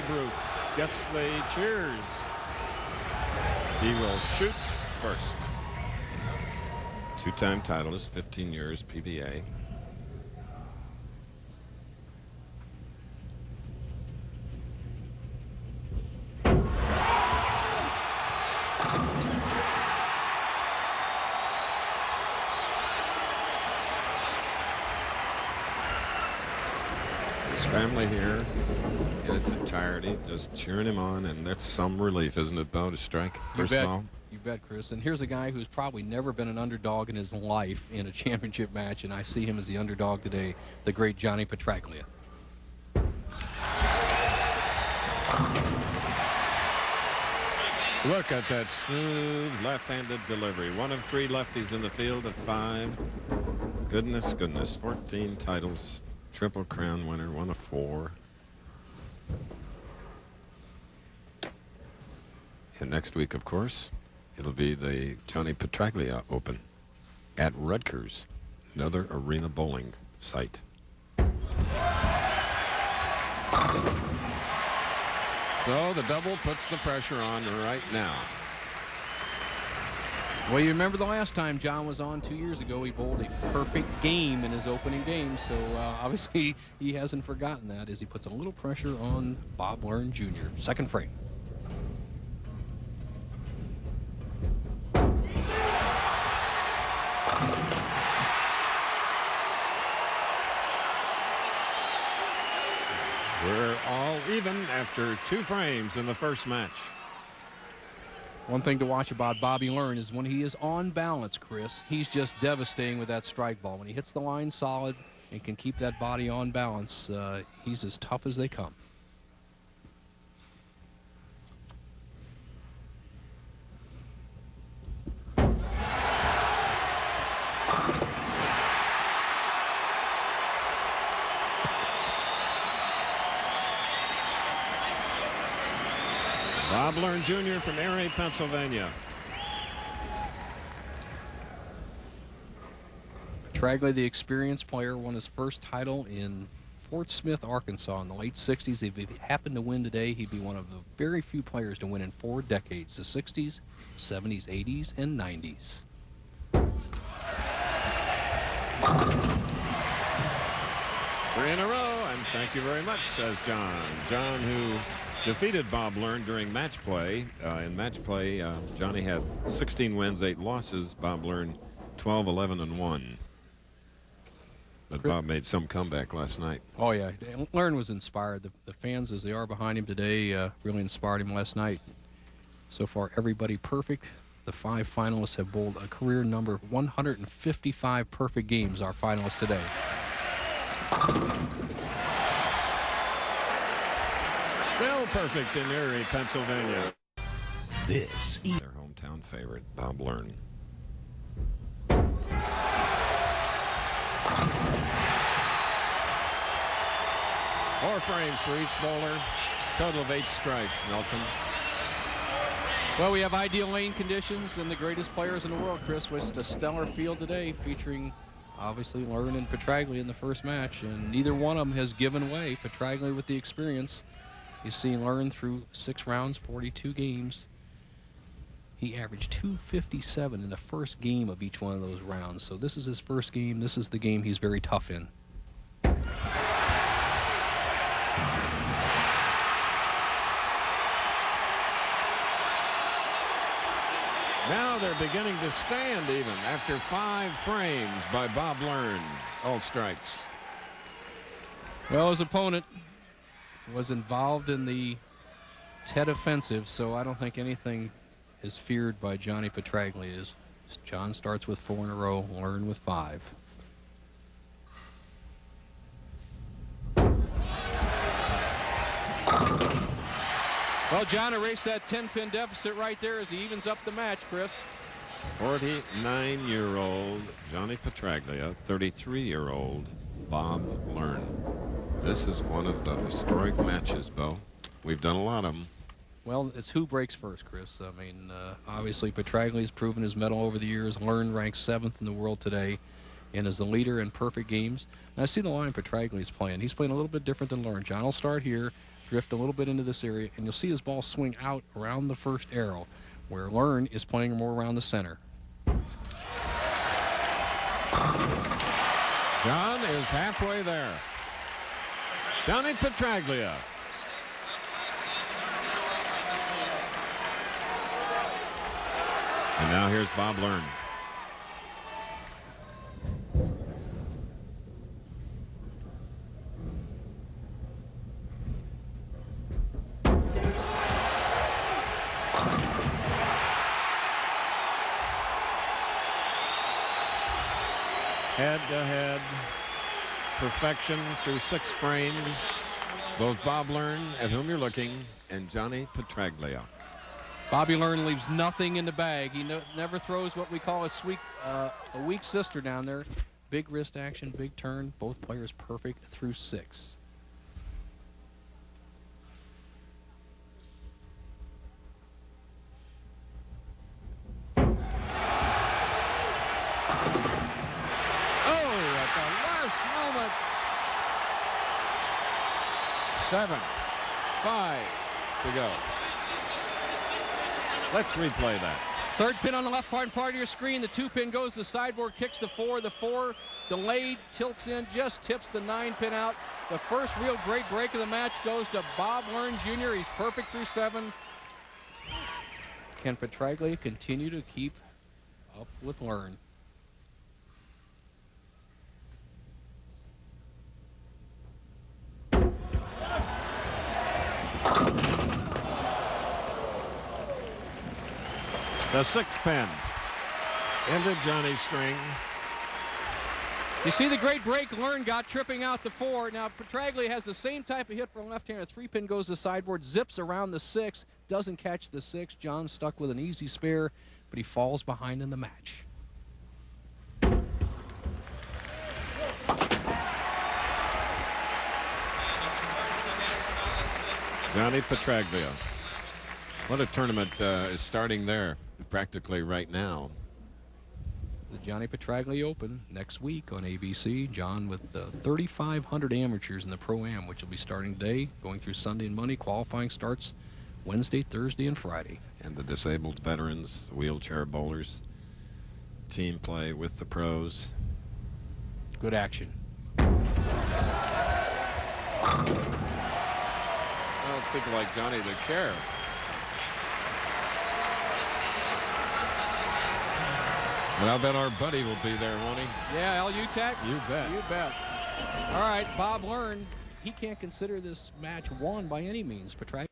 Ruth gets the cheers. He will shoot first. Two-time titleist, 15 years PBA. His family here in its entirety just cheering him on, and that's some relief, isn't it, Bo, to strike first ball? You bet, Chris. And here's a guy who's probably never been an underdog in his life in a championship match, and I see him as the underdog today, the great Johnny Petraglia. Look at that smooth left-handed delivery. One of 3 lefties in the field of 5. Goodness, goodness. 14 titles. Triple Crown winner, 1 of 4. And next week, of course, it'll be the Johnny Petraglia Open at Rutgers, another arena bowling site. So the double puts the pressure on right now. Well, you remember the last time John was on 2 years ago, he bowled a perfect game in his opening game. So obviously he hasn't forgotten that as he puts a little pressure on Bob Learn Jr. Second frame. We're all even after 2 frames in the first match. One thing to watch about Bobby Learn is when he is on balance, Chris, he's just devastating with that strike ball. When he hits the line solid and can keep that body on balance, he's as tough as they come. Bob Learn Jr. from Erie, Pennsylvania. Petraglia, the experienced player, won his first title in Fort Smith, Arkansas in the late 60s. If he happened to win today, he'd be one of the very few players to win in 4 decades, the 60s, 70s, 80s, and 90s. Three in a row, and thank you very much, says John. John, who defeated Bob Learn during match play. In match play, Johnny had 16 wins, 8 losses. Bob Learn 12, 11, and 1. But Bob made some comeback last night. Oh, yeah. Learn was inspired. The fans, as they are behind him today, really inspired him last night. So far, everybody perfect. The 5 finalists have bowled a career number 155 perfect games, our finalists today. Still perfect in Erie, Pennsylvania. This is their hometown favorite, Bob Learn. Four frames for each bowler. Total of 8 strikes, Nelson. Well, we have ideal lane conditions and the greatest players in the world, Chris, with a stellar field today featuring obviously Learn and Petraglia in the first match, and neither one of them has given way. Petraglia with the experience. You've seen Learn through 6 rounds, 42 games. He averaged 257 in the first game of each one of those rounds. So this is his first game. This is the game he's very tough in. Now they're beginning to stand even after 5 frames by Bob Learn. All strikes. Well, his opponent was involved in the Ted offensive, so I don't think anything is feared by Johnny Petraglia. As John starts with 4 in a row, Learn with 5. Well, John erased that 10-pin deficit right there as he evens up the match, Chris. 49-year-old Johnny Petraglia, 33-year-old Bob Learn. This is one of the historic matches, Bo. We've done a lot of them. Well, it's who breaks first, Chris. I mean, obviously Petraglia's proven his mettle over the years. Learn ranks 7th in the world today and is the leader in perfect games. And I see the line Petraglia's playing. He's playing a little bit different than Learn. John will start here. drift a little bit into this area, and you'll see his ball swing out around the first arrow, where Learn is playing more around the center. John is halfway there. Johnny Petraglia. And now here's Bob Learn. Head-to-head perfection through 6 frames. Both Bob Learn, at whom you're looking, and Johnny Petraglia. Bobby Learn leaves nothing in the bag. He never throws what we call a weak sister down there. Big wrist action, big turn. Both players perfect through 6. Last moment. 7, 5 to go. Let's replay that. Third pin on the left part of your screen. The 2 pin goes to the sideboard, kicks the 4. The 4 delayed, tilts in, just tips the 9 pin out. The first real great break of the match goes to Bob Learn Jr. He's perfect through 7. Can Petraglia continue to keep up with Learn? The 6 pin into Johnny's string. You see the great break Learn got tripping out the 4. Now Petraglia has the same type of hit from left-hander. 3 pin goes to sideboard, zips around the 6, doesn't catch the 6. John's stuck with an easy spare, but he falls behind in the match. Johnny Petraglia. What a tournament is starting there practically right now. The Johnny Petraglia Open next week on ABC. John with 3,500 amateurs in the Pro-Am, which will be starting today, going through Sunday and Monday. Qualifying starts Wednesday, Thursday, and Friday. And the disabled veterans, wheelchair bowlers, team play with the pros. Good action. Well, it's people like Johnny that care. And I'll bet our buddy will be there, won't he? Yeah, Al Utak? You bet. You bet. All right, Bob Learn, he can't consider this match won by any means. Petraglia